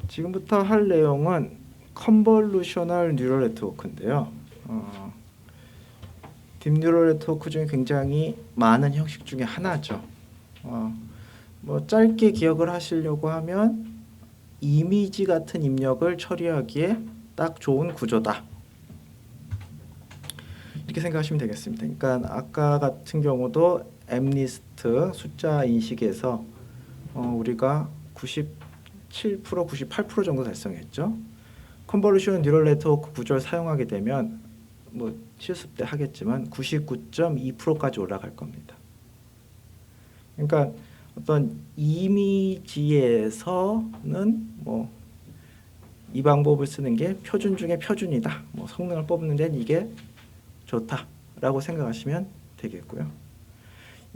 지금부터 할 내용은 컨볼루셔널 뉴럴 네트워크인데요. 딥뉴럴 네트워크 중에 굉장히 많은 형식 중에 하나죠. 뭐 짧게 기억을 하시려고 하면 이미지 같은 입력을 처리하기에 딱 좋은 구조다. 이렇게 생각하시면 되겠습니다. 그러니까 아까 같은 경우도 엠리스트 숫자 인식에서 우리가 97%, 98% 정도 달성했죠. 컨볼루션 뉴럴 네트워크 구조를 사용하게 되면 뭐 실습 때 하겠지만 99.2%까지 올라갈 겁니다. 그러니까 어떤 이미지에서는 뭐 이 방법을 쓰는 게 표준 중에 표준이다. 뭐 성능을 뽑는 데는 이게 좋다라고 생각하시면 되겠고요.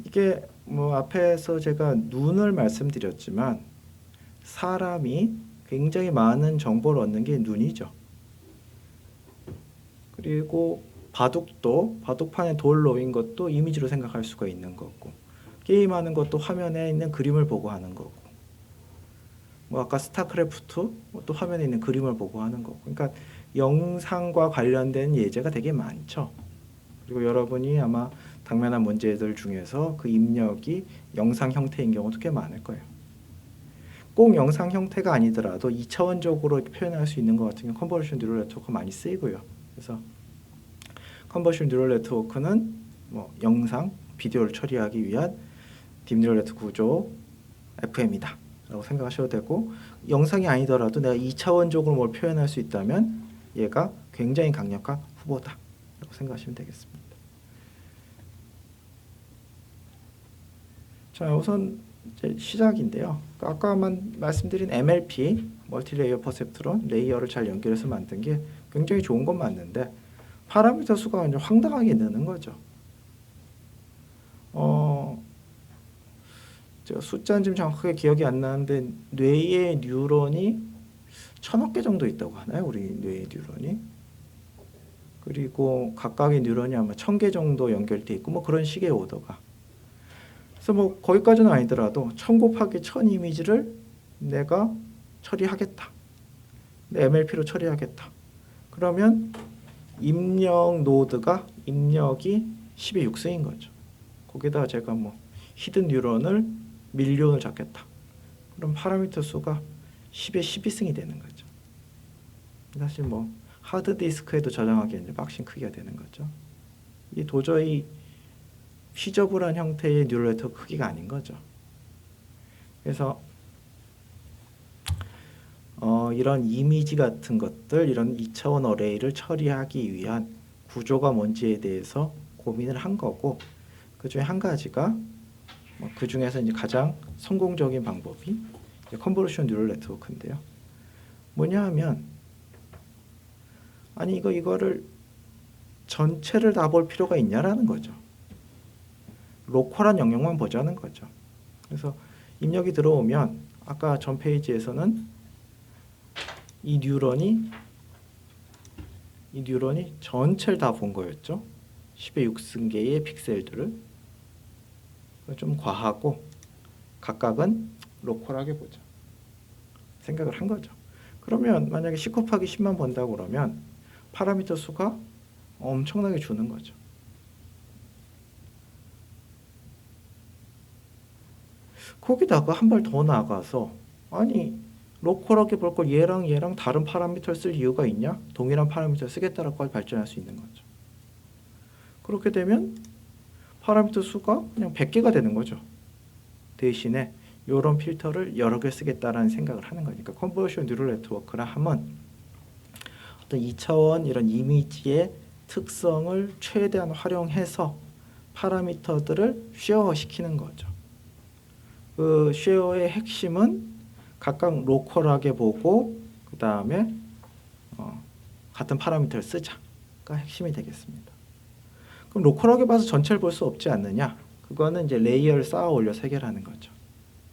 이게 뭐 앞에서 제가 눈을 말씀드렸지만 사람이 굉장히 많은 정보를 얻는 게 눈이죠. 그리고 바둑도 바둑판에 돌 놓인 것도 이미지로 생각할 수가 있는 거고, 게임하는 것도 화면에 있는 그림을 보고 하는 거고, 뭐 아까 스타크래프트 또 화면에 있는 그림을 보고 하는 거고. 그러니까 영상과 관련된 예제가 되게 많죠. 그리고 여러분이 아마 당면한 문제들 중에서 그 입력이 영상 형태인 경우도 꽤 많을 거예요. 꼭 영상 형태가 아니더라도 2차원적으로 표현할 수 있는 것 같은 경우 컨볼루션 뉴럴 네트워크 많이 쓰이고요. 그래서 컨볼루션 뉴럴 네트워크는 뭐 영상, 비디오를 처리하기 위한 딥뉴럴 네트워크 구조 FM이다 라고 생각하셔도 되고, 영상이 아니더라도 내가 2차원적으로 뭘 표현할 수 있다면 얘가 굉장히 강력한 후보다 라고 생각하시면 되겠습니다. 자, 우선 이제 시작인데요. 아까만 말씀드린 MLP, 멀티레이어 퍼셉트론, 레이어를 잘 연결해서 만든 게 굉장히 좋은 건 맞는데 파라미터 수가 완전 황당하게 느는 거죠. 제가 숫자는 지금 정확하게 기억이 안 나는데 뇌에 뉴런이 1000억 개 정도 있다고 하나요? 우리 뇌의 뉴런이. 그리고 각각의 뉴런이 아마 1000개 정도 연결돼 있고 뭐 그런 식의 오더가. 그래서 뭐 거기까지는 아니더라도 1000 곱하기 1000 이미지를 내가 처리하겠다. MLP로 처리하겠다. 그러면 입력 노드가 입력이 10의 6승인 거죠. 거기다가 제가 뭐 히든 뉴런을 밀리언을 잡겠다. 그럼 파라미터 수가 10의 12승이 되는 거죠. 사실 뭐 하드디스크에도 저장하기에 이제 박싱 크기가 되는 거죠. 이 도저히 피저블한 형태의 뉴럴 네트워크 크기가 아닌 거죠. 그래서 이런 이미지 같은 것들, 이런 2차원 어레이를 처리하기 위한 구조가 뭔지에 대해서 고민을 한 거고, 그 중에 한 가지가 그 중에서 이제 가장 성공적인 방법이 컨볼루션 뉴럴 네트워크인데요. 뭐냐 하면 아니 이거를 전체를 다 볼 필요가 있냐라는 거죠. 로컬한 영역만 보자는 거죠. 그래서 입력이 들어오면 아까 전 페이지에서는 이 뉴런이 전체를 다 본 거였죠. 10의 6승계의 픽셀들을. 좀 과하고 각각은 로컬하게 보자 생각을 한 거죠. 그러면 만약에 10 곱하기 10만 본다고 그러면 파라미터 수가 엄청나게 주는 거죠. 거기다가 한 발 더 나가서 아니 로컬하게 볼 걸 얘랑 다른 파라미터를 쓸 이유가 있냐? 동일한 파라미터를 쓰겠다라고 발전할 수 있는 거죠. 그렇게 되면 파라미터 수가 그냥 100개가 되는 거죠. 대신에 이런 필터를 여러 개 쓰겠다라는 생각을 하는 거니까 컨볼루션 뉴럴 네트워크라 하면 어떤 2차원 이런 이미지의 특성을 최대한 활용해서 파라미터들을 쉐어시키는 거죠. 그 쉐어의 핵심은 각각 로컬하게 보고 그 다음에 같은 파라미터를 쓰자가 핵심이 되겠습니다. 그럼 로컬하게 봐서 전체를 볼 수 없지 않느냐? 그거는 이제 레이어를 쌓아 올려서 해결하는 거죠.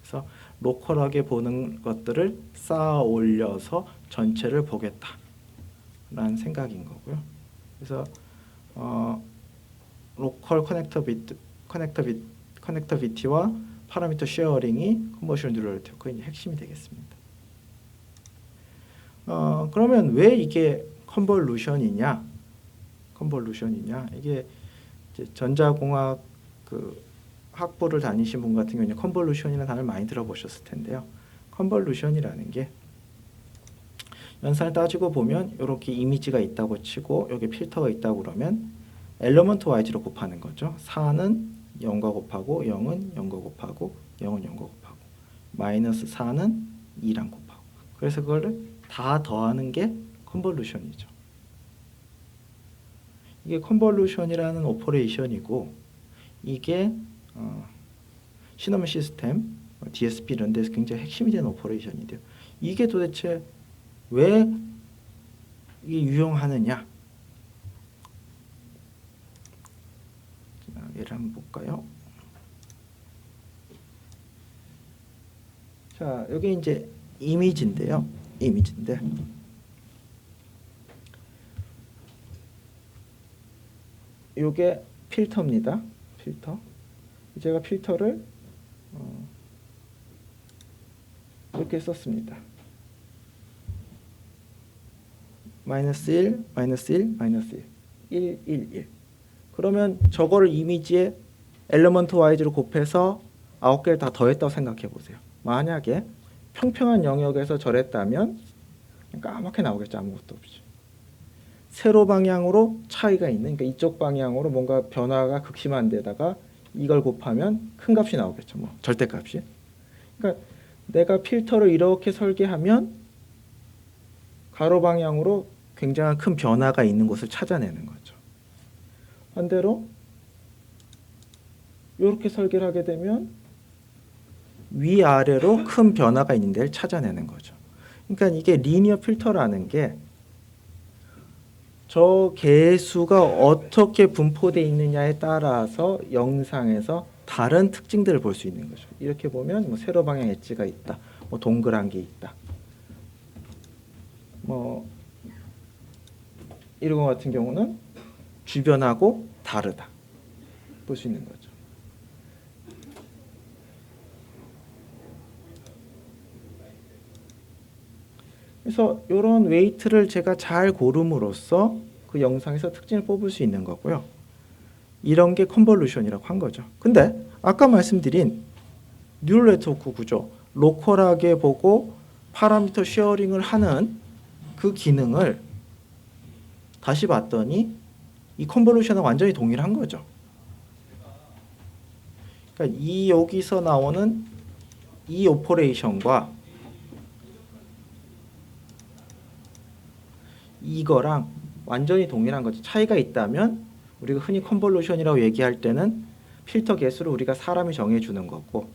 그래서 로컬하게 보는 것들을 쌓아 올려서 전체를 보겠다라는 생각인 거고요. 그래서 로컬 커넥터비티와 파라미터 쉐어링이 컨볼루션 뉴럴 네트워크의 핵심이 되겠습니다. 그러면 왜 이게 컨볼루션이냐? 이게 이제 전자공학 그 학부를 다니신 분 같은 경우는 컨볼루션이라는 단어를 많이 들어보셨을 텐데요. 컨볼루션이라는 게 연산을 따지고 보면 이렇게 이미지가 있다고 치고 여기 필터가 있다고 그러면 엘리먼트 와이즈로 곱하는 거죠. 4는 0과 곱하고 0은 0과 곱하고 0은 0과 곱하고 마이너스 4는 2랑 곱하고 그래서 그거를 다 더하는 게 컨볼루션이죠. 이게 컨볼루션이라는 오퍼레이션이고 이게 시너먼 시스템, DSP 이런 데서 굉장히 핵심이 되는 오퍼레이션인데요. 이게 도대체 왜 이게 유용하느냐? 예를 한번 볼까요? 자, 여기 이제 이미지인데요. 이미지인데 요게 필터입니다. 필터. 제가 필터를 이렇게 썼습니다. 마이너스 1, 마이너스 1, 마이너스 1, 1, 1, 1. 그러면 저거를 이미지에 엘리먼트 와이즈로 곱해서 9개를 다 더했다고 생각해 보세요. 만약에 평평한 영역에서 저랬다면 까맣게 나오겠죠. 아무것도 없이. 세로 방향으로 차이가 있는, 그러니까 이쪽 방향으로 뭔가 변화가 극심한 데다가 이걸 곱하면 큰 값이 나오겠죠. 뭐 절대값이. 그러니까 내가 필터를 이렇게 설계하면 가로 방향으로 굉장한 큰 변화가 있는 곳을 찾아내는 거죠. 반대로 이렇게 설계를 하게 되면 위아래로 큰 변화가 있는 데를 찾아내는 거죠. 그러니까 이게 리니어 필터라는 게 저 개수가 어떻게 분포되어 있느냐에 따라서 영상에서 다른 특징들을 볼 수 있는 거죠. 이렇게 보면 뭐 세로 방향 엣지가 있다, 뭐 동그란 게 있다, 뭐 이런 것 같은 경우는 주변하고 다르다 볼 수 있는 거죠. 그래서 이런 웨이트를 제가 잘 고름으로써 그 영상에서 특징을 뽑을 수 있는 거고요. 이런 게 컨볼루션이라고 한 거죠. 근데 아까 말씀드린 뉴럴 네트워크 구조, 로컬하게 보고 파라미터 쉐어링을 하는 그 기능을 다시 봤더니 이 컨볼루션은 완전히 동일한 거죠. 그러니까 이 여기서 나오는 이 오퍼레이션과 이거랑 완전히 동일한 거죠. 차이가 있다면 우리가 흔히 컨볼루션이라고 얘기할 때는 필터 개수를 우리가 사람이 정해주는 거고,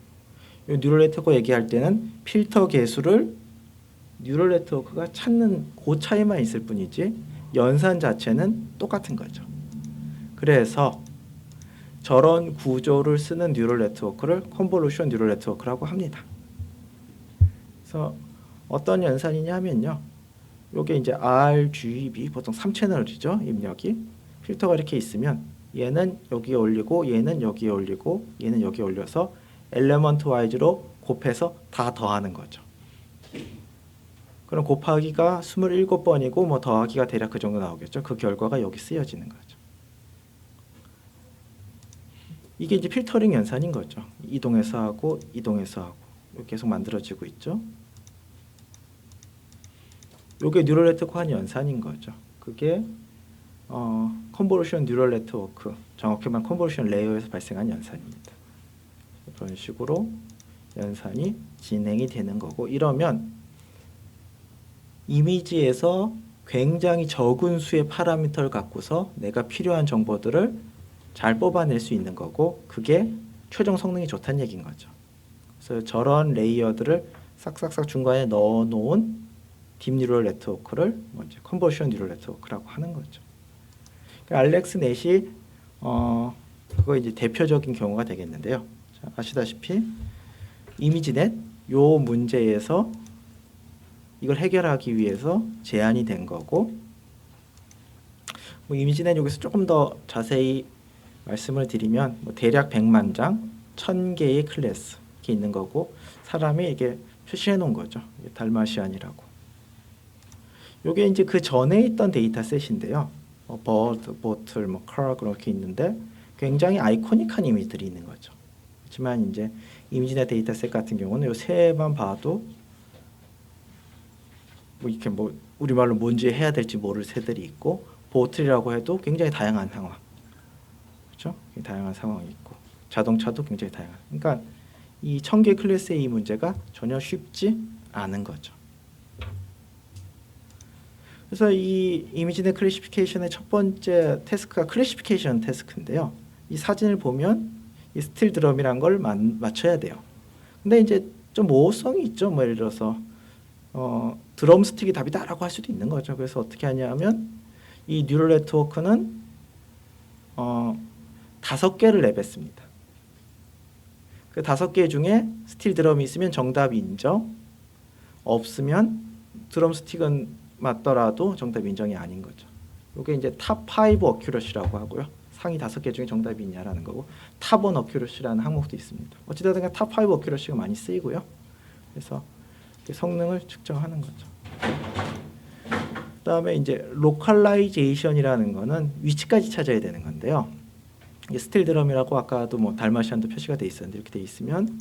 뉴럴 네트워크 얘기할 때는 필터 개수를 뉴럴 네트워크가 찾는 그 차이만 있을 뿐이지 연산 자체는 똑같은 거죠. 그래서 저런 구조를 쓰는 뉴럴 네트워크를 컨볼루션 뉴럴 네트워크라고 합니다. 그래서 어떤 연산이냐 하면요. 요게 이제 RGB 보통 3채널이죠. 입력이. 필터가 이렇게 있으면 얘는 여기에 올리고 얘는 여기에 올리고 얘는 여기에 올려서 엘리먼트 와이즈로 곱해서 다 더하는 거죠. 그럼 곱하기가 27번이고 뭐 더하기가 대략 그 정도 나오겠죠. 그 결과가 여기 쓰여지는 거죠. 이게 이제 필터링 연산인 거죠. 이동해서 하고 이동해서 하고 이렇게 계속 만들어지고 있죠. 이게 뉴럴 네트워크 한 연산인 거죠. 그게 컨볼루션 뉴럴 네트워크, 정확히 말하면 컨볼루션 레이어에서 발생한 연산입니다. 그런 식으로 연산이 진행이 되는 거고, 이러면 이미지에서 굉장히 적은 수의 파라미터를 갖고서 내가 필요한 정보들을 잘 뽑아낼 수 있는 거고, 그게 최종 성능이 좋다는 얘기인 거죠. 그래서 저런 레이어들을 싹싹싹 중간에 넣어놓은 딥 뉴럴 네트워크를 이제 컨볼루션 뉴럴 네트워크라고 하는 거죠. 그러니까 알렉스 넷이 그거 이제 대표적인 경우가 되겠는데요. 자, 아시다시피 이미지넷 요 문제에서 이걸 해결하기 위해서 제안이 된 거고, 뭐 이미지넷 여기서 조금 더 자세히 말씀을 드리면 뭐 대략 100만 장, 1000개의 클래스 이렇게 있는 거고, 사람이 이게 표시해 놓은 거죠. 달마시안이라고. 요게 이제 그 전에 있던 데이터셋인데요. 버드, 보틀, 뭐 car 그렇게 있는데 굉장히 아이코닉한 이미지들이 있는 거죠. 그렇지만 이제 이미지나 데이터셋 같은 경우는 요 새만 봐도 뭐 이렇게 뭐 우리말로 뭔지 해야 될지 모를 새들이 있고, 보틀이라고 해도 굉장히 다양한 상황, 그렇죠? 다양한 상황이 있고, 자동차도 굉장히 다양한. 그러니까 이 1000개 클래스의 이 문제가 전혀 쉽지 않은 거죠. 그래서 이 이미지네 클래시피케이션의 첫 번째 태스크가 클래시피케이션 태스크인데요. 이 사진을 보면 이 스틸 드럼이란 걸 맞춰야 돼요. 근데 이제 좀 모호성이 있죠. 뭐 예를 들어서 드럼 스틱이 답이다라고 할 수도 있는 거죠. 그래서 어떻게 하냐면 이 뉴럴 네트워크는 5개를 랩했습니다. 그 5개 중에 스틸 드럼이 있으면 정답이 인정, 없으면 드럼 스틱은 맞더라도 정답 인정이 아닌 거죠. 이게 이제 탑5 어큐러시라고 하고요. 상위 5개 중에 정답이 있냐라는 거고, 탑1 어큐러시라는 항목도 있습니다. 어찌됐든 탑5 어큐러시가 많이 쓰이고요. 그래서 성능을 측정하는 거죠. 그다음에 이제 로컬라이제이션이라는 거는 위치까지 찾아야 되는 건데요. 이게 스틸 드럼이라고 아까도 뭐 달마시안도 표시가 돼 있었는데 이렇게 돼 있으면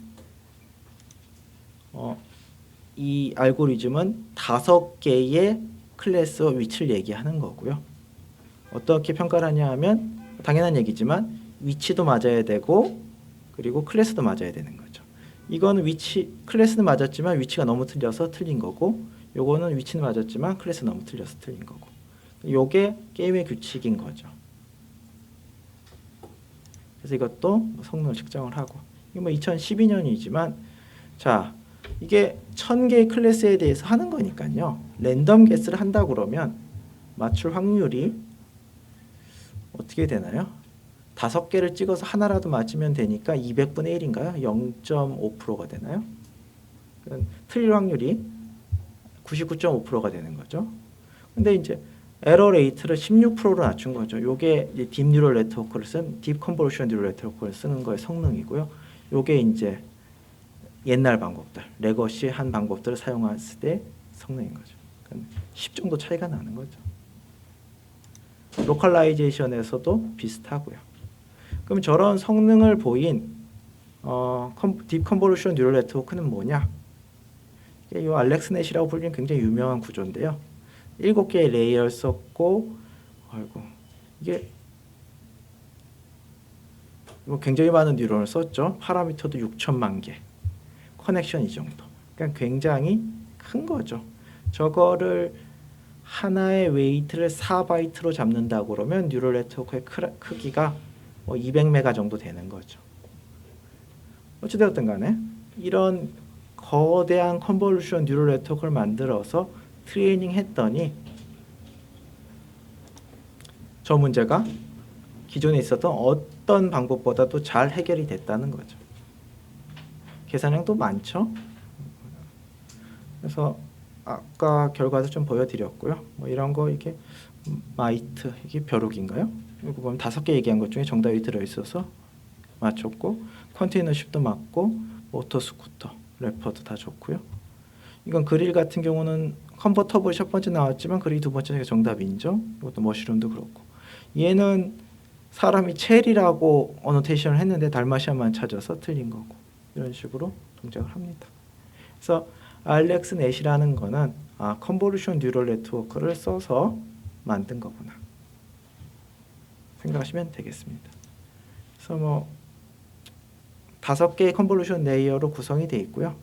이 알고리즘은 5개의 클래스와 위치를 얘기하는 거고요. 어떻게 평가를 하냐 하면 당연한 얘기지만 위치도 맞아야 되고 그리고 클래스도 맞아야 되는 거죠. 이거는 위치 클래스는 맞았지만 위치가 너무 틀려서 틀린 거고, 요거는 위치는 맞았지만 클래스 너무 틀려서 틀린 거고. 요게 게임의 규칙인 거죠. 그래서 이것도 성능을 측정을 하고, 이거 뭐 2012년이지만 자, 이게 1000개의 클래스에 대해서 하는 거니까요. 랜덤 게스를 한다 그러면 맞출 확률이 어떻게 되나요? 5개를 찍어서 하나라도 맞으면 되니까 200분의 1인가요? 0.5%가 되나요? 틀릴 확률이 99.5%가 되는 거죠. 근데 이제 에러 레이트를 16%로 낮춘 거죠. 요게 이제 딥 뉴럴 네트워크를 딥 컨볼루션 뉴럴 네트워크를 쓰는 거의 성능이고요. 요게 이제 옛날 방법들, 레거시 한 방법들을 사용했을 때 성능인 거죠. 10 정도 차이가 나는 거죠. 로컬라이제이션에서도 비슷하고요. 그럼 저런 성능을 보인 딥 컨볼루션 뉴럴 네트워크는 뭐냐? 이 알렉스넷이라고 불리는 굉장히 유명한 구조인데요. 7개의 레이어를 썼고, 아이고 이게 굉장히 많은 뉴런을 썼죠. 파라미터도 6천만 개, 커넥션 이 정도. 그러니까 굉장히 큰 거죠. 저거를 하나의 웨이트를 4바이트로 잡는다고 그러면 뉴럴 네트워크의 크기가 뭐 200메가 정도 되는 거죠. 어찌되었든 간에 이런 거대한 컨볼루션 뉴럴 네트워크를 만들어서 트레이닝 했더니 저 문제가 기존에 있었던 어떤 방법보다도 잘 해결이 됐다는 거죠. 계산량도 많죠. 그래서 아까 결과도 좀 보여드렸고요. 뭐 이런 거 이게 마이트 이게 벼룩인가요? 이거 보면 5개 얘기한 것 중에 정답이 들어있어서 맞췄고, 컨테이너십도 맞고, 오토 스쿠터, 래퍼도 다 좋고요. 이건 그릴 같은 경우는 컨버터블 첫 번째 나왔지만 그릴 두 번째가 정답 인정. 이것도 머시룸도 그렇고. 얘는 사람이 체리라고 어노테이션을 했는데 달마시안만 찾아서 틀린 거고, 이런 식으로 동작을 합니다. 그래서 알렉스넷이라는 거는 컨볼루션 뉴럴 네트워크를 써서 만든 거구나 생각하시면 되겠습니다. 그래서 뭐 5개의 컨볼루션 레이어로 구성이 되어 있고요.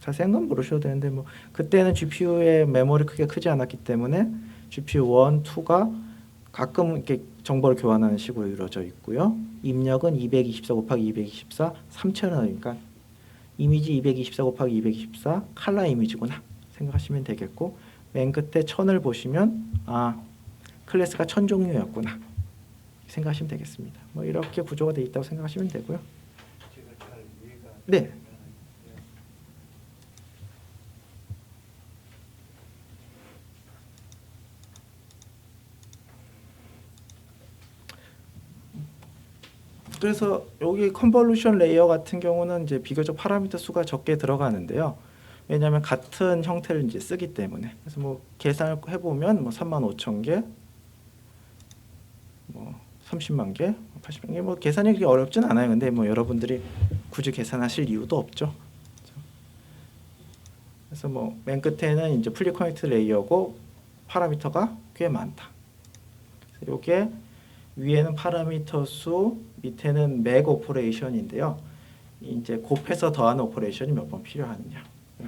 자세한 건 모르셔도 되는데 뭐 그때는 GPU의 메모리 크기가 크지 않았기 때문에 GPU 1, 2가 가끔 이렇게 정보를 교환하는 식으로 이루어져 있고요. 입력은 224 곱하기 224 3000원이니까 이미지 224 곱하기 224 칼라 이미지구나 생각하시면 되겠고, 맨 끝에 1000을 보시면 클래스가 1000 종류였구나 생각하시면 되겠습니다. 뭐 이렇게 구조가 되어 있다고 생각하시면 되고요. 네. 그래서 여기 컨볼루션 레이어 같은 경우는 이제 비교적 파라미터 수가 적게 들어가는데요. 왜냐하면 같은 형태를 이제 쓰기 때문에. 그래서 뭐 계산을 해보면 뭐 35,000개, 뭐 30만 개, 80만 개, 뭐 계산이 그렇게 어렵진 않아요. 근데 뭐 여러분들이 굳이 계산하실 이유도 없죠. 그래서 뭐 맨 끝에는 이제 풀리 커넥트 레이어고 파라미터가 꽤 많다. 이게 위에는 파라미터 수, 밑에는 맥 오퍼레이션인데요. 이제 곱해서 더하는 오퍼레이션이 몇 번 필요하느냐.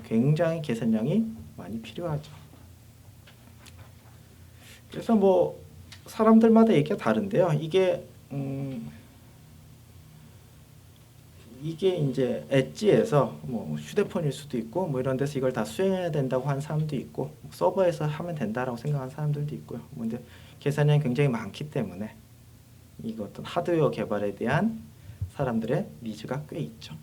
굉장히 계산량이 많이 필요하죠. 그래서 뭐 사람들마다 얘기가 다른데요. 이게 이제 엣지에서 뭐 휴대폰일 수도 있고 뭐 이런 데서 이걸 다 수행해야 된다고 하는 사람도 있고 서버에서 하면 된다라고 생각하는 사람들도 있고요. 근데 계산량이 굉장히 많기 때문에 이거 어떤 하드웨어 개발에 대한 사람들의 니즈가 꽤 있죠.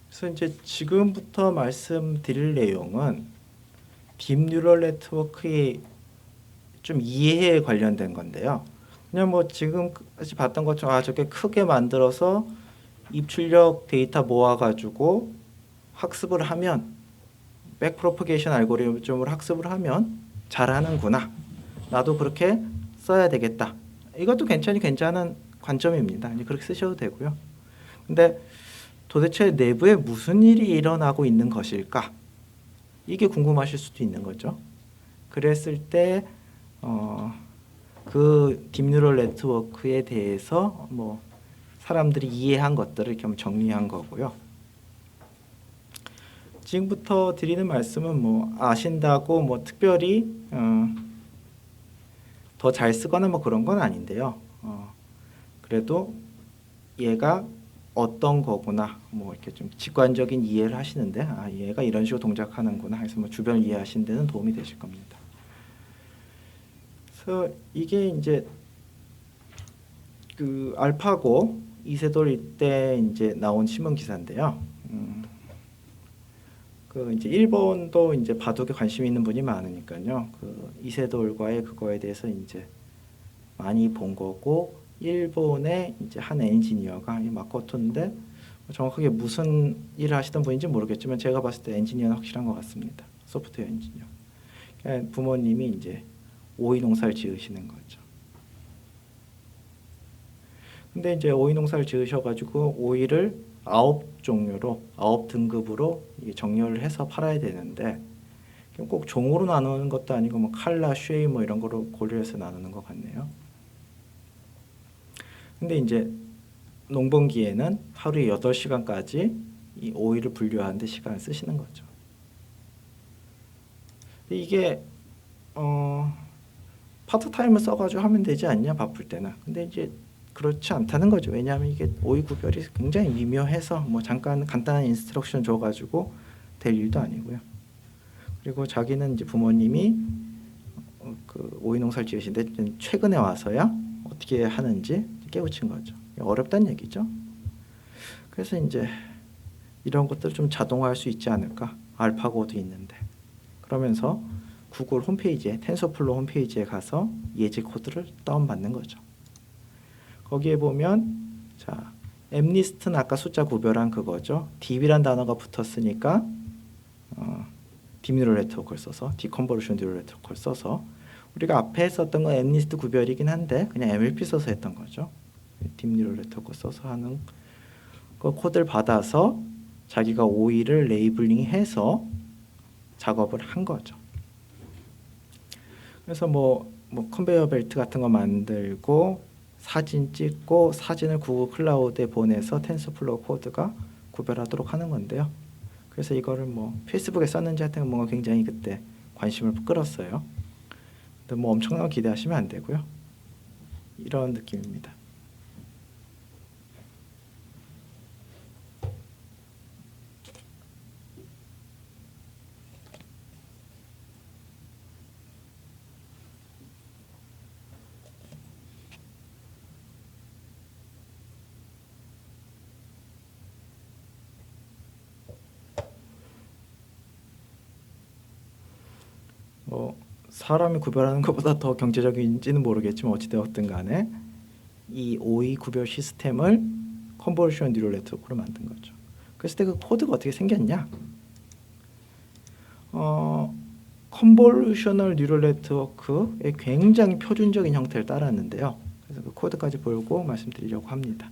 그래서 이제 지금부터 말씀드릴 내용은 딥뉴럴 네트워크의 좀 이해에 관련된 건데요. 그냥 뭐 지금까지 봤던 것처럼 저게 크게 만들어서 입출력 데이터 모아가지고 학습을 하면 백프로퍼게이션 알고리즘을 학습을 하면 잘하는구나. 나도 그렇게 써야 되겠다. 이것도 괜찮은 관점입니다. 그렇게 쓰셔도 되고요. 근데 도대체 내부에 무슨 일이 일어나고 있는 것일까? 이게 궁금하실 수도 있는 거죠. 그랬을 때 그 딥뉴럴 네트워크에 대해서 뭐 사람들이 이해한 것들을 이렇게 정리한 거고요. 지금부터 드리는 말씀은 뭐 아신다고 뭐 특별히 더 잘 쓰거나 뭐 그런 건 아닌데요. 그래도 얘가 어떤 거구나 뭐 이렇게 좀 직관적인 이해를 하시는데 얘가 이런 식으로 동작하는구나 해서 뭐 주변을 이해하시는 데는 도움이 되실 겁니다. 그래서 이게 이제 그 알파고 이세돌 때 이제 나온 신문 기사인데요. 그 이제 일본도 이제 바둑에 관심 있는 분이 많으니까요. 그 이세돌과의 그거에 대해서 이제 많이 본 거고 일본의 이제 한 엔지니어가 마코토인데 정확하게 무슨 일을 하시던 분인지 모르겠지만 제가 봤을 때 엔지니어는 확실한 것 같습니다. 소프트웨어 엔지니어. 그러니까 부모님이 이제 오이 농사를 지으시는 거죠. 근데 이제 오이 농사를 지으셔가지고 오이를 9종류로 9등급으로 정렬을 해서 팔아야 되는데 꼭 종으로 나누는 것도 아니고 뭐 칼라, 쉐이 뭐 이런 거로 고려해서 나누는 것 같네요. 근데 이제 농번기에는 하루에 8시간까지 이 오이를 분류하는데 시간을 쓰시는 거죠. 이게 파트타임을 써가지고 하면 되지 않냐 바쁠 때는. 근데 이제 그렇지 않다는 거죠. 왜냐하면 이게 오이 구별이 굉장히 미묘해서 뭐 잠깐 간단한 인스트럭션 줘가지고 될 일도 아니고요. 그리고 자기는 이제 부모님이 그 오이 농사를 지으신데 최근에 와서야 어떻게 하는지 깨우친 거죠. 어렵다는 얘기죠. 그래서 이제 이런 것들 좀 자동화할 수 있지 않을까? 알파고도 있는데. 그러면서 구글 홈페이지에 텐서플로우 홈페이지에 가서 예제 코드를 다운받는 거죠. 거기에 보면 자 엠리스트는 아까 숫자 구별한 그거죠. 딥이란 단어가 붙었으니까 딥뉴럴 네트워크를 써서 디컨버루션 뉴럴 네트워크를 써서 우리가 앞에 썼던 건 엠리스트 구별이긴 한데 그냥 MLP 써서 했던 거죠. 딥뉴럴 네트워크 써서 하는 그 코드를 받아서 자기가 오이를 레이블링해서 작업을 한 거죠. 그래서 뭐 컨베이어 벨트 같은 거 만들고 사진 찍고 사진을 구글 클라우드에 보내서 텐서플로우 코드가 구별하도록 하는 건데요. 그래서 이거를 뭐 페이스북에 썼는지 하여튼 뭔가 굉장히 그때 관심을 끌었어요. 근데 뭐 엄청나게 기대하시면 안 되고요. 이런 느낌입니다. 사람이 구별하는 것보다 더 경제적인지는 모르겠지만 어찌되었든 간에 이 오이 구별 시스템을 컨볼루션 뉴럴 네트워크로 만든 거죠. 그랬을 때 그 코드가 어떻게 생겼냐? 컨볼루셔널 뉴럴 네트워크의 굉장히 표준적인 형태를 따랐는데요. 그래서 그 코드까지 보고 말씀드리려고 합니다.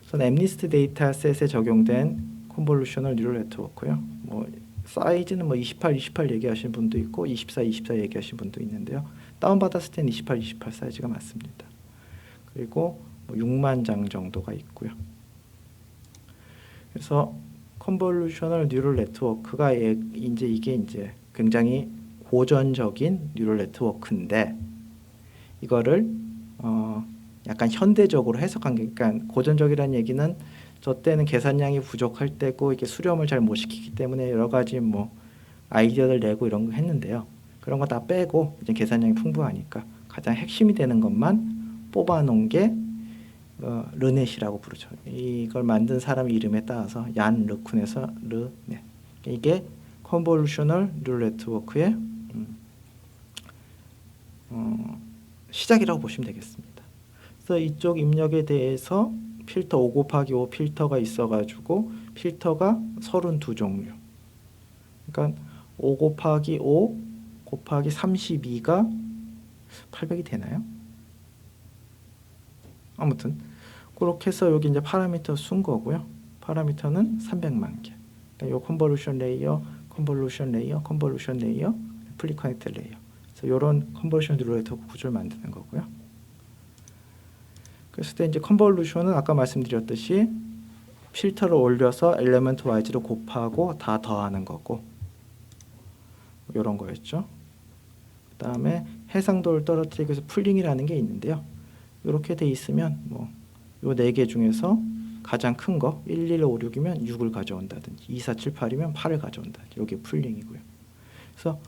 우선 MNIST 데이터셋에 적용된 컨볼루셔널 뉴럴 네트워크요. 뭐 사이즈는 뭐 28 얘기하시는 분도 있고 24 얘기하시는 분도 있는데요. 다운받았을 때는 28 사이즈가 맞습니다. 그리고 뭐 6만 장 정도가 있고요. 그래서 컨볼루셔널 뉴럴 네트워크가 이제 굉장히 고전적인 뉴럴 네트워크인데 이거를 약간 현대적으로 해석한 게, 그러니까 고전적이라는 얘기는 저 때는 계산량이 부족할 때고 이게 수렴을 잘 못 시키기 때문에 여러 가지 뭐 아이디어를 내고 이런 거 했는데요. 그런 거 다 빼고 이제 계산량이 풍부하니까 가장 핵심이 되는 것만 뽑아놓은 게 르넷이라고 부르죠. 이걸 만든 사람 이름에 따라서 얀 르쿤에서 르넷. 이게 컨볼루셔널 뉴럴 네트워크의 시작이라고 보시면 되겠습니다. 그래서 이쪽 입력에 대해서 필터 5 곱하기 5 필터가 있어가지고 필터가 32종류. 그러니까 5 곱하기 5 곱하기 32가 800이 되나요? 아무튼 그렇게 해서 여기 이제 파라미터 쓴 거고요. 파라미터는 300만 개. 그러니까 요 컨볼루션 레이어, 컨볼루션 레이어, 컨볼루션 레이어, 플리 커넥트 레이어. 그래서 이런 컨볼루션 뉴럴 네트워크 구조를 만드는 거고요. 그랬을 때 이제 컨볼루션은 아까 말씀드렸듯이 필터를 올려서 엘리먼트 와이즈로 곱하고 다 더하는 거고 이런 거였죠. 그 다음에 해상도를 떨어뜨리기 위해서 풀링이라는 게 있는데요. 이렇게 돼 있으면 뭐 요 4개 중에서 가장 큰 거 1, 1, 5, 6이면 6을 가져온다든지 2, 4, 7, 8이면 8을 가져온다든지 이게 풀링이고요. 그래서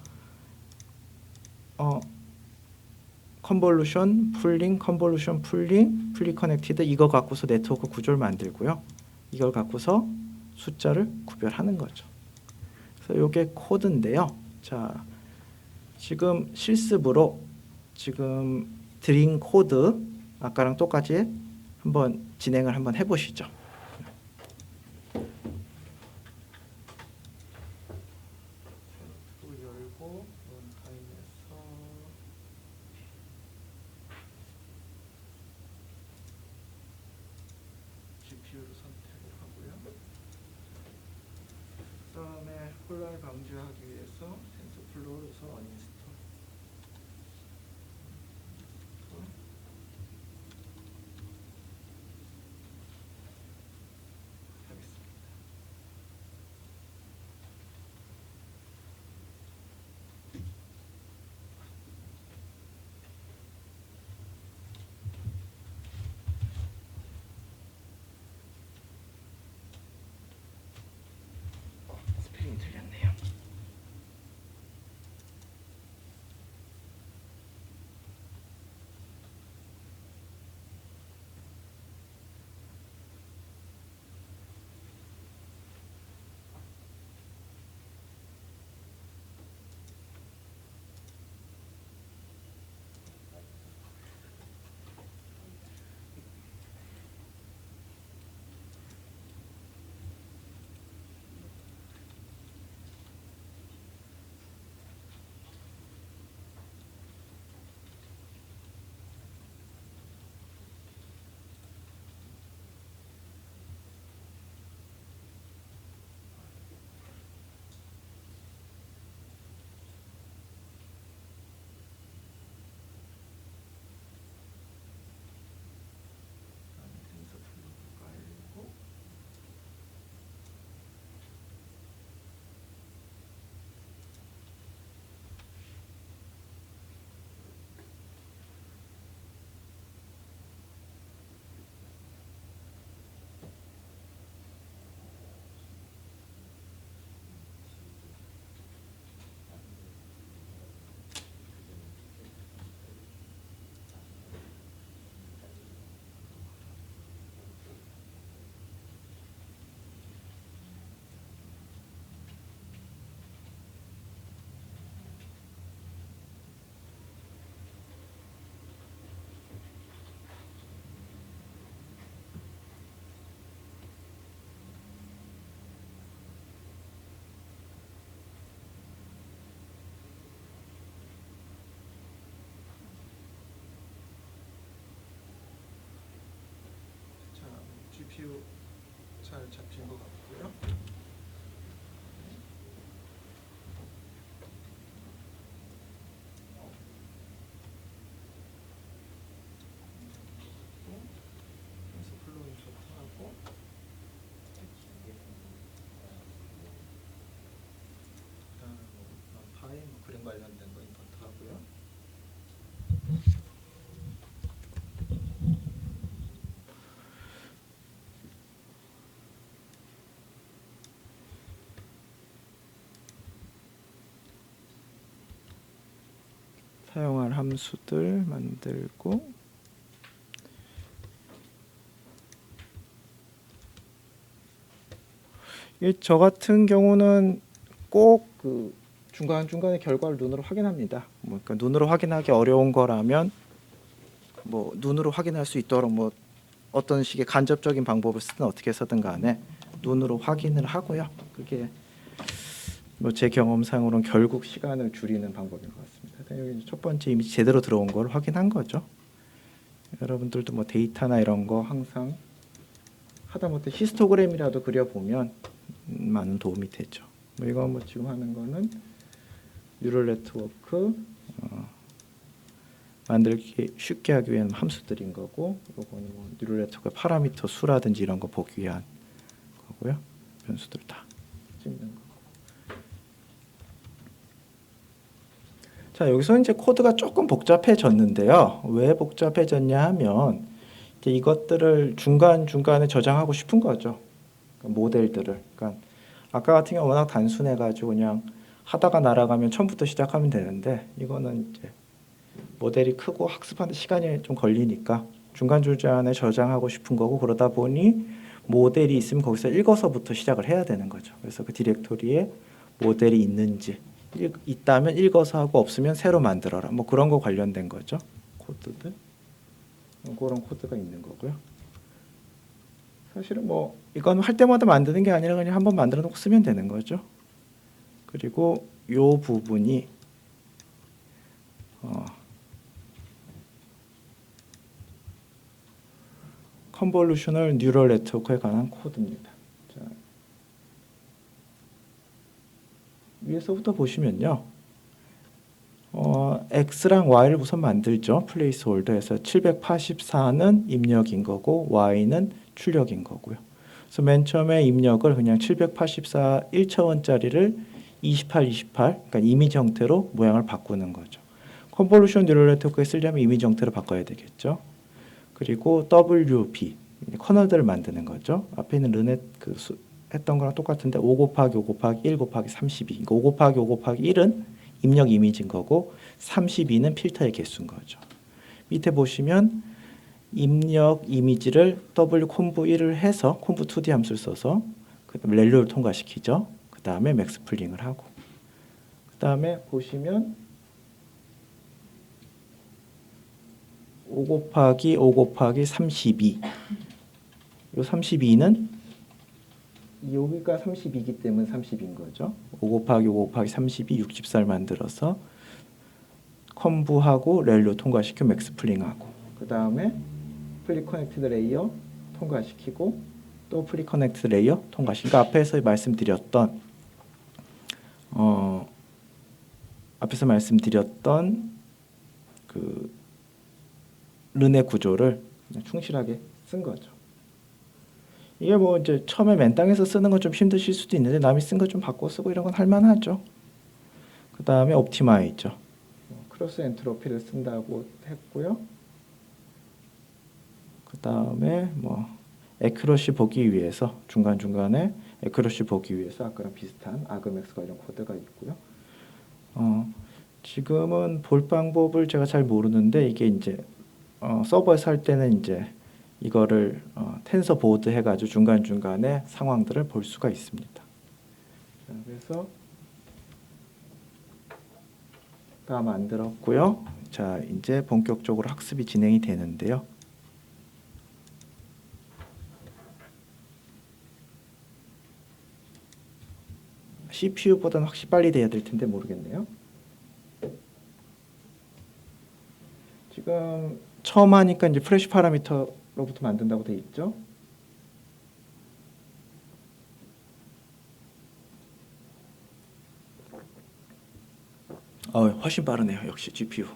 컨볼루션, 풀링, 컨볼루션, 풀링, 풀리 커넥티드 이거 갖고서 네트워크 구조를 만들고요. 이걸 갖고서 숫자를 구별하는 거죠. 그래서 이게 코드인데요. 자, 지금 실습으로 지금 드린 코드 아까랑 똑같이 한번 진행을 한번 해보시죠. 열고 런타임에서 GPU를 선택을 하고요. 그다음에 혼란을 방지하기 위해서 텐서플로우를 우선 어닝스톨. 스펠링이 틀렸네요. CPU 잘 잡힌 것 같고요. 플로우 인서트하고 그다음에 파일 그림 관련된 거 임포트 하고요. 사용할 함수들 만들고 저 같은 경우는 꼭 그 중간중간에 결과를 눈으로 확인합니다. 그러니까 눈으로 확인하기 어려운 거라면 뭐 눈으로 확인할 수 있도록 뭐 어떤 식의 간접적인 방법을 쓰든 어떻게 해서든 간에 눈으로 확인을 하고요. 그게 뭐 제 경험상으로는 결국 시간을 줄이는 방법인 것 같습니다. 여기 첫 번째 이미 제대로 들어온 걸 확인한 거죠. 여러분들도 뭐 데이터나 이런 거 항상 하다못해 히스토그램이라도 그려보면 많은 도움이 되죠. 뭐 이거 뭐 지금 하는 거는 뉴럴 네트워크 만들기 쉽게 하기 위한 함수들인 거고, 이거는 뭐 뉴럴 네트워크 파라미터 수라든지 이런 거 보기 위한 거고요. 변수들 다 찍는 거. 자, 여기서 이제 코드가 조금 복잡해졌는데요. 왜 복잡해졌냐 하면 이제 이것들을 중간중간에 저장하고 싶은 거죠. 그러니까 모델들을. 그러니까 아까 같은 경우 워낙 단순해가지고 그냥 하다가 날아가면 처음부터 시작하면 되는데, 이거는 이제 모델이 크고 학습하는 시간이 좀 걸리니까 중간중간에 저장하고 싶은 거고, 그러다 보니 모델이 있으면 거기서 읽어서부터 시작을 해야 되는 거죠. 그래서 그 디렉토리에 모델이 있는지 있다면 읽어서 하고 없으면 새로 만들어라. 뭐 그런 거 관련된 거죠. 코드들. 그런 코드가 있는 거고요. 사실은 뭐 이건 할 때마다 만드는 게 아니라 그냥 한번 만들어 놓고 쓰면 되는 거죠. 그리고 요 부분이 컨볼루셔널 뉴럴 네트워크에 관한 코드입니다. 자, 위에서부터 보시면요. X랑 Y를 우선 만들죠. 플레이스 홀더에서 784는 입력인 거고 Y는 출력인 거고요. 그래서 맨 처음에 입력을 그냥 784 1차원짜리를 28, 28, 그러니까 이미지 형태로 모양을 바꾸는 거죠. 컨볼루션 뉴럴 네트워크에 쓰려면 이미지 형태로 바꿔야 되겠죠. 그리고 WB, 커널들을 만드는 거죠. 앞에 있는 르넷 했던 거랑 똑같은데 5 곱하기 5 곱하기 1 곱하기 32. 그러니까 5 곱하기 5 곱하기 1은 입력 이미지인 거고 32는 필터의 개수인 거죠. 밑에 보시면 입력 이미지를 W 콤보 1을 해서 콤보 2D 함수를 써서 그다음에 렐로를 통과시키죠. 그 다음에 맥스 풀링을 하고, 그 다음에 보시면 5 곱하기 5 곱하기 32. 요 32는 여기가 32이기 때문에 30인 거죠. 5 곱하기 5 곱하기 32, 64를 만들어서 컴브하고 렐로 통과시켜 맥스 풀링하고, 그 다음에 프리 커넥티드 레이어 통과시키고 또 프리 커넥티드 레이어 통과시키고, 그러니까 앞에서 말씀드렸던 그 르네 구조를 충실하게 쓴 거죠. 이게 뭐 이제 처음에 맨 땅에서 쓰는 건 좀 힘드실 수도 있는데 남이 쓴 거 좀 바꿔 쓰고 이런 건 할만하죠. 그 다음에 옵티마이저, 크로스 엔트로피를 쓴다고 했고요. 그 다음에 뭐 에큐러시 보기 위해서 중간중간에 에큐러시 보기 위해서 아까랑 비슷한 아그맥스 관련 코드가 있고요. 지금은 볼 방법을 제가 잘 모르는데 이게 이제 서버에서 할 때는 이제 이거를 텐서 보드 해가지고 중간중간에 상황들을 볼 수가 있습니다. 자, 그래서 다 만들었고요. 자, 이제 본격적으로 학습이 진행이 되는데요. CPU보다는 확실히 빨리 돼야 될 텐데 모르겠네요. 지금 처음 하니까 이제 프레시 파라미터로부터 만든다고 돼 있죠. 훨씬 빠르네요. 역시 GPU.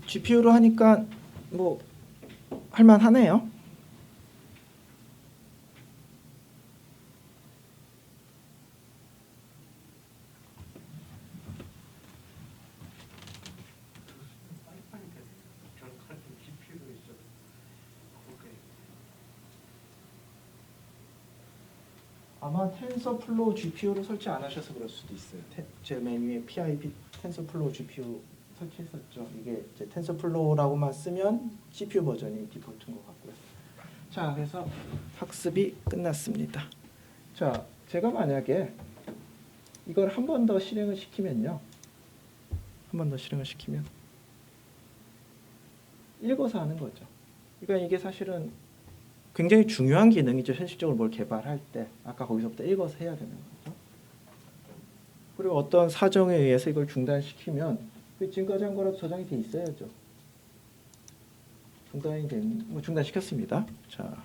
GPU로 하니까 뭐 할만하네요. 아마 텐서플로우 GPU를 설치 안 하셔서 그럴 수도 있어요. 제 메뉴에 PIB 텐서플로우 GPU 설치했었죠. 이게 이제 텐서플로우라고만 쓰면 CPU 버전이 디폴트인 것 같고요. 자, 그래서 학습이 끝났습니다. 자, 제가 만약에 이걸 한 번 더 실행을 시키면요. 한 번 더 실행을 시키면 읽어서 하는 거죠. 그러니까 이게 사실은 굉장히 중요한 기능이죠. 현실적으로 뭘 개발할 때 아까 거기서부터 읽어서 해야 되는 거죠. 그리고 어떤 사정에 의해서 이걸 중단시키면 지금까지 한 거라도 저장이 돼 있어야죠. 중단시켰습니다. 자,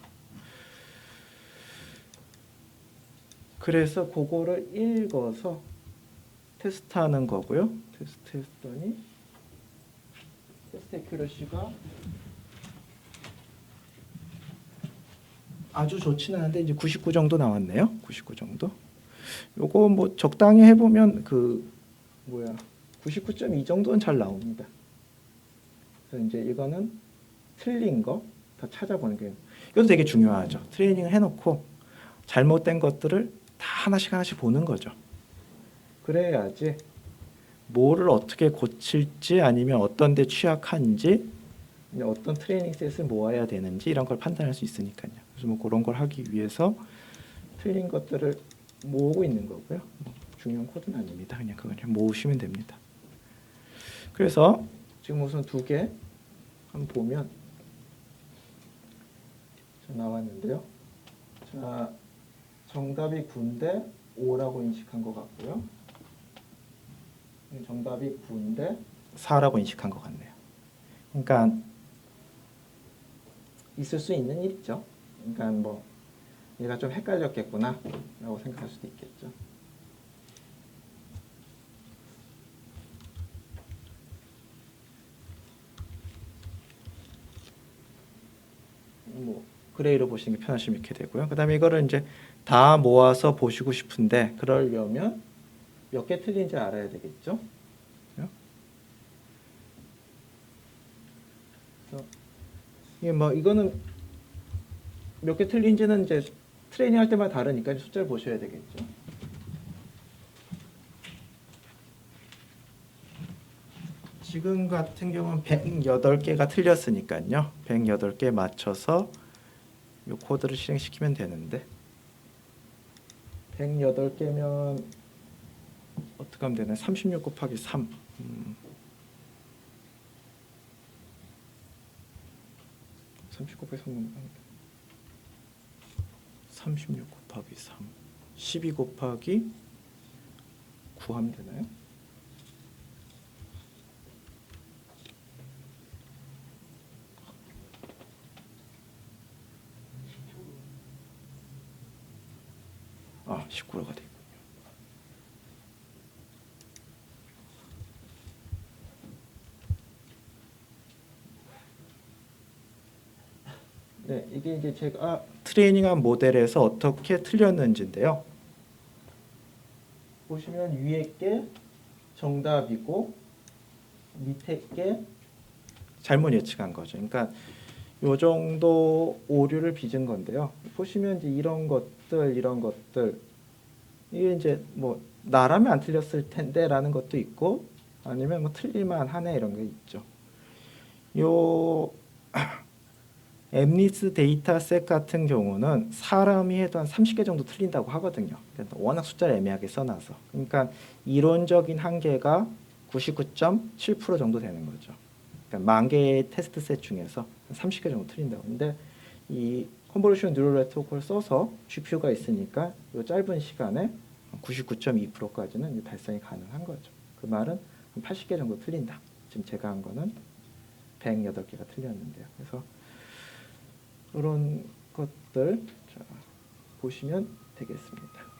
그래서 그거를 읽어서 테스트하는 거고요. 테스트했더니 테스트 애큐러시가 아주 좋지는 않은데 이제 99 정도 나왔네요. 99 정도. 요거 뭐 적당히 해보면 99.2 정도는 잘 나옵니다. 그래서 이제 이거는 틀린 거 더 찾아보는 게 이것도 되게 중요하죠. 트레이닝을 해놓고 잘못된 것들을 다 하나씩 보는 거죠. 그래야지 뭐를 어떻게 고칠지 아니면 어떤 데 취약한지 어떤 트레이닝 셋을 모아야 되는지 이런 걸 판단할 수 있으니까요. 그래서 뭐 그런 걸 하기 위해서 틀린 것들을 모으고 있는 거고요. 중요한 코드는 아닙니다. 그냥 그걸 모으시면 됩니다. 그래서 지금 우선 두 개 한번 보면 나왔는데요. 자, 정답이 9인데 5라고 인식한 것 같고요. 정답이 9인데 4라고 인식한 것 같네요. 그러니까 있을 수 있는 일이죠. 그러니까 뭐 얘가 좀 헷갈렸겠구나 라고 생각할 수도 있겠죠. 뭐 그레이로 보시는 게 편하시면 이렇게 되고요. 그 다음에 이거를 이제 다 모아서 보시고 싶은데 그러려면 몇 개 틀린지 알아야 되겠죠. 이게 뭐 이거는 몇 개 틀린지는 이제 트레이닝 할 때마다 다르니까 숫자를 보셔야 되겠죠. 지금 같은 경우는 108개가 틀렸으니까요. 108개 맞춰서 이 코드를 실행시키면 되는데 108개면 어떻게 하면 되나? 36 곱하기 3 30 곱하기 3 36 곱하기 3 12 곱하기 9 하면 되나요? 아, 19로가 되고. 네, 이게 이제 제가 트레이닝한 모델에서 어떻게 틀렸는지인데요. 보시면 위에 게 정답이고 밑에 게 잘못 예측한 거죠. 그러니까 요 정도 오류를 빚은 건데요. 보시면 이제 이런 것들 이게 이제 뭐 나라면 안 틀렸을 텐데라는 것도 있고 아니면 뭐 틀릴만 하네 이런 게 있죠. 요 엠니스 데이터셋 같은 경우는 사람이 해도 한 30개 정도 틀린다고 하거든요. 그러니까 워낙 숫자를 애매하게 써놔서. 그러니까 이론적인 한계가 99.7% 정도 되는 거죠. 그러니까 10,000개의 테스트 셋 중에서 30개 정도 틀린다고. 근데 이 컨볼루션 뉴럴 네트워크를 써서 GPU가 있으니까 이 짧은 시간에 99.2%까지는 달성이 가능한 거죠. 그 말은 한 80개 정도 틀린다. 지금 제가 한 거는 108개가 틀렸는데요. 그래서 그런 것들 보시면 되겠습니다.